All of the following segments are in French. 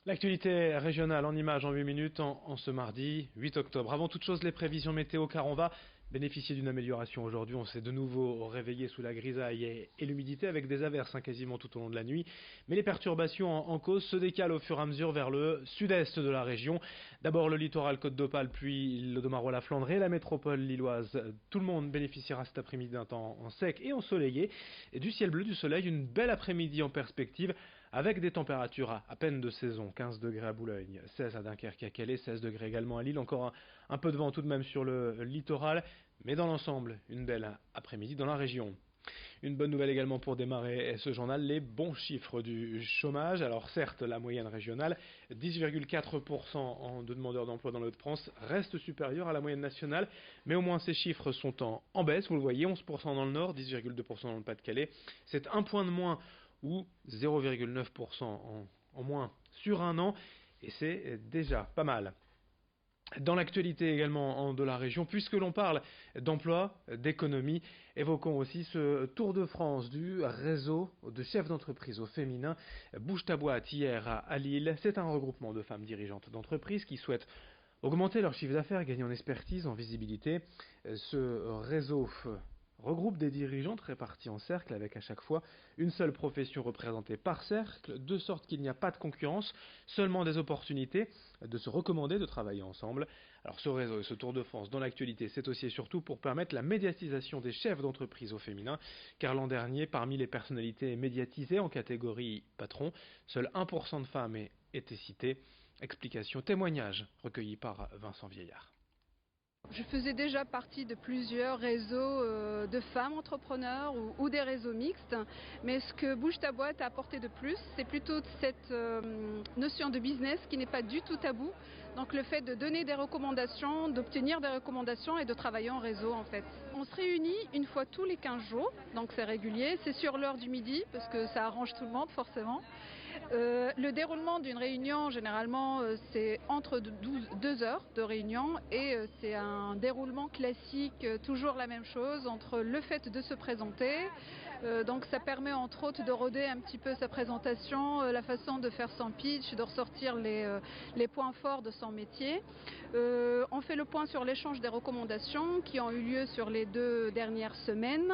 L'actualité régionale en images en 8 minutes en ce mardi 8 octobre. Avant toute chose, les prévisions météo car on va bénéficier d'une amélioration aujourd'hui. On s'est de nouveau réveillé sous la grisaille et l'humidité avec des averses quasiment tout au long de la nuit. Mais les perturbations en cause se décalent au fur et à mesure vers le sud-est de la région. D'abord le littoral Côte d'Opale, puis l'Audomarois-la-Flandre et la métropole lilloise. Tout le monde bénéficiera cet après-midi d'un temps sec et ensoleillé. Et du ciel bleu, du soleil, une belle après-midi en perspective avec des températures à peine de saison. 15 degrés à Boulogne, 16 à Dunkerque, à Calais, 16 degrés également à Lille. Encore un peu de vent tout de même sur le littoral. Mais dans l'ensemble, une belle après-midi dans la région. Une bonne nouvelle également pour démarrer ce journal, les bons chiffres du chômage. Alors certes, la moyenne régionale, 10,4% de demandeurs d'emploi dans l'Hauts de France, reste supérieure à la moyenne nationale. Mais au moins ces chiffres sont en baisse, vous le voyez, 11% dans le Nord, 10,2% dans le Pas-de-Calais. C'est un point de moins ou 0,9% en moins sur un an. Et c'est déjà pas mal. Dans l'actualité également de la région, puisque l'on parle d'emploi, d'économie, évoquons aussi ce Tour de France du réseau de chefs d'entreprise au féminin. Bouge ta boîte hier à Lille, c'est un regroupement de femmes dirigeantes d'entreprise qui souhaitent augmenter leur chiffre d'affaires, gagner en expertise, en visibilité. Ce réseau regroupe des dirigeantes réparties en cercles avec à chaque fois une seule profession représentée par cercle, de sorte qu'il n'y a pas de concurrence, seulement des opportunités de se recommander, de travailler ensemble. Alors ce réseau et ce Tour de France dans l'actualité, c'est aussi et surtout pour permettre la médiatisation des chefs d'entreprise au féminin, car l'an dernier, parmi les personnalités médiatisées en catégorie patron, seul 1% de femmes étaient citées. Explication, témoignage recueilli par Vincent Vieillard. Je faisais déjà partie de plusieurs réseaux de femmes entrepreneurs ou des réseaux mixtes, mais ce que Bouge ta boîte a apporté de plus, c'est plutôt cette notion de business qui n'est pas du tout tabou. Donc le fait de donner des recommandations, d'obtenir des recommandations et de travailler en réseau en fait. On se réunit une fois tous les 15 jours, donc c'est régulier, c'est sur l'heure du midi parce que ça arrange tout le monde forcément. Le déroulement d'une réunion, généralement, c'est entre 2 heures de réunion et c'est un déroulement classique, toujours la même chose, entre le fait de se présenter, donc ça permet entre autres de roder un petit peu sa présentation, la façon de faire son pitch, de ressortir les points forts de son métier. On fait le point sur l'échange des recommandations qui ont eu lieu sur les 2 dernières semaines.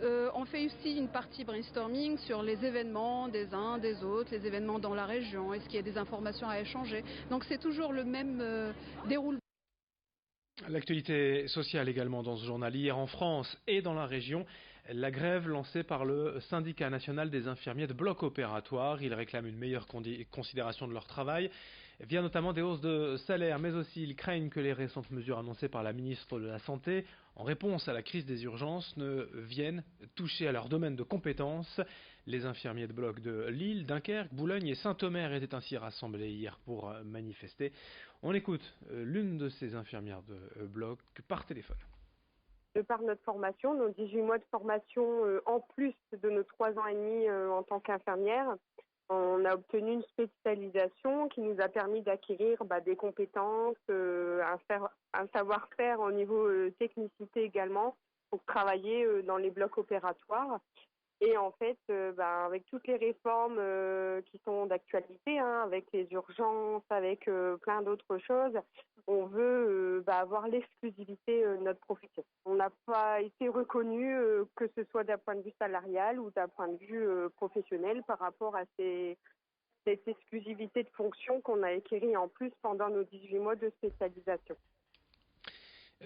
On fait aussi une partie brainstorming sur les événements des uns, des autres, les événements dans la région, est-ce qu'il y a des informations à échanger. Donc c'est toujours le même déroulement. L'actualité sociale également dans ce journal. Hier en France et dans la région, la grève lancée par le syndicat national des infirmiers de bloc opératoire. Ils réclament une meilleure considération de leur travail via notamment des hausses de salaire, mais aussi ils craignent que les récentes mesures annoncées par la ministre de la Santé en réponse à la crise des urgences ne viennent toucher à leur domaine de compétences. Les infirmiers de bloc de Lille, Dunkerque, Boulogne et Saint-Omer étaient ainsi rassemblés hier pour manifester. On écoute l'une de ces infirmières de bloc par téléphone. De par notre formation, nos 18 mois de formation en plus de nos 3 ans et demi en tant qu'infirmière, on a obtenu une spécialisation qui nous a permis d'acquérir des compétences, un savoir-faire au niveau technicité également pour travailler dans les blocs opératoires. Et en fait, avec toutes les réformes qui sont d'actualité, avec les urgences, avec plein d'autres choses, on veut avoir l'exclusivité de notre profession. On n'a pas été reconnu, que ce soit d'un point de vue salarial ou d'un point de vue professionnel par rapport à cette exclusivité de fonction qu'on a acquérie en plus pendant nos 18 mois de spécialisation.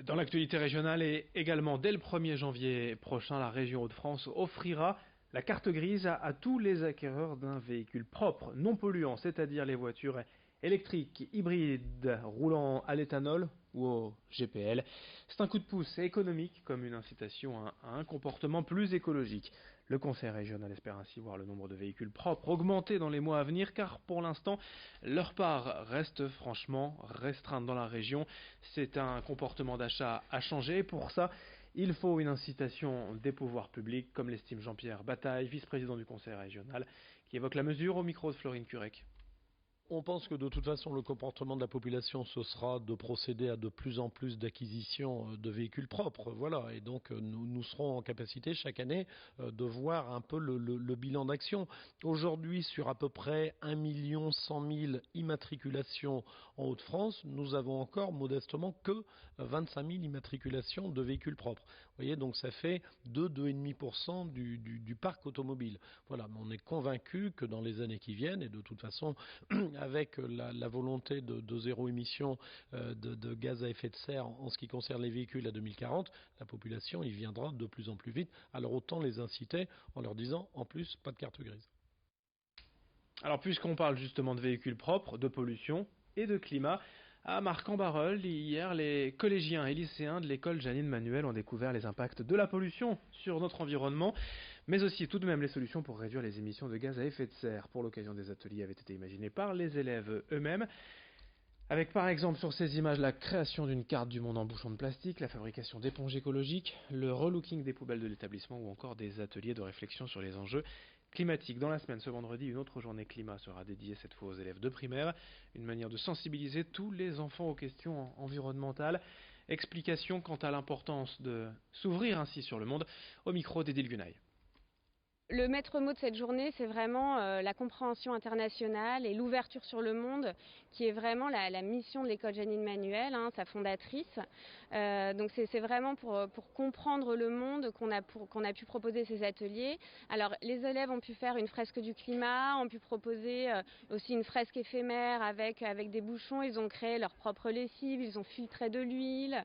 Dans l'actualité régionale et également dès le 1er janvier prochain, la région Hauts-de-France offrira la carte grise à tous les acquéreurs d'un véhicule propre, non polluant, c'est-à-dire les voitures électriques, hybrides, roulant à l'éthanol ou au GPL. C'est un coup de pouce économique comme une incitation à un comportement plus écologique. Le Conseil régional espère ainsi voir le nombre de véhicules propres augmenter dans les mois à venir car pour l'instant leur part reste franchement restreinte dans la région. C'est un comportement d'achat à changer. Pour ça, il faut une incitation des pouvoirs publics, comme l'estime Jean-Pierre Bataille, vice-président du Conseil régional, qui évoque la mesure au micro de Florine Curec. On pense que de toute façon, le comportement de la population, ce sera de procéder à de plus en plus d'acquisitions de véhicules propres. Voilà. Et donc, nous serons en capacité chaque année de voir un peu le bilan d'action. Aujourd'hui, sur à peu près 1 100 000 immatriculations en Hauts-de-France, nous avons encore modestement que 25 000 immatriculations de véhicules propres. Vous voyez, donc ça fait 2,5% du parc automobile. Voilà, mais on est convaincu que dans les années qui viennent, et de toute façon, avec la volonté de zéro émission de gaz à effet de serre en ce qui concerne les véhicules à 2040, la population y viendra de plus en plus vite. Alors autant les inciter en leur disant, en plus, pas de carte grise. Alors puisqu'on parle justement de véhicules propres, de pollution et de climat, à Marcq-en-Barœul, hier, les collégiens et lycéens de l'école Janine Manuel ont découvert les impacts de la pollution sur notre environnement, mais aussi tout de même les solutions pour réduire les émissions de gaz à effet de serre. Pour l'occasion, des ateliers avaient été imaginés par les élèves eux-mêmes, avec par exemple sur ces images la création d'une carte du monde en bouchons de plastique, la fabrication d'éponges écologiques, le relooking des poubelles de l'établissement ou encore des ateliers de réflexion sur les enjeux climatique. Dans la semaine, ce vendredi, une autre journée climat sera dédiée cette fois aux élèves de primaire. Une manière de sensibiliser tous les enfants aux questions environnementales. Explication quant à l'importance de s'ouvrir ainsi sur le monde. Au micro d'Edil Gunaï. Le maître mot de cette journée, c'est vraiment la compréhension internationale et l'ouverture sur le monde, qui est vraiment la mission de l'école Janine Manuel, sa fondatrice. Donc c'est vraiment pour comprendre le monde qu'on a pu proposer ces ateliers. Alors les élèves ont pu faire une fresque du climat, ont pu proposer aussi une fresque éphémère avec des bouchons. Ils ont créé leur propre lessive, ils ont filtré de l'huile,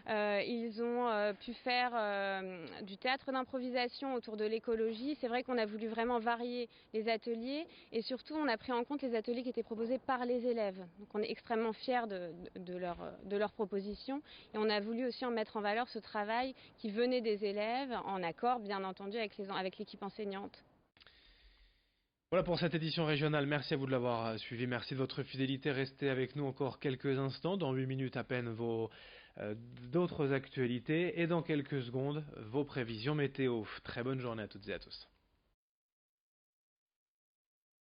ils ont pu faire du théâtre d'improvisation autour de l'écologie. C'est vrai qu'on a voulu vraiment varier les ateliers et surtout on a pris en compte les ateliers qui étaient proposés par les élèves. Donc on est extrêmement fiers de leur proposition et on a voulu aussi en mettre en valeur ce travail qui venait des élèves en accord bien entendu avec l'équipe enseignante. Voilà pour cette édition régionale, merci à vous de l'avoir suivi, merci de votre fidélité, restez avec nous encore quelques instants, dans 8 minutes à peine d'autres actualités et dans quelques secondes vos prévisions météo. Très bonne journée à toutes et à tous.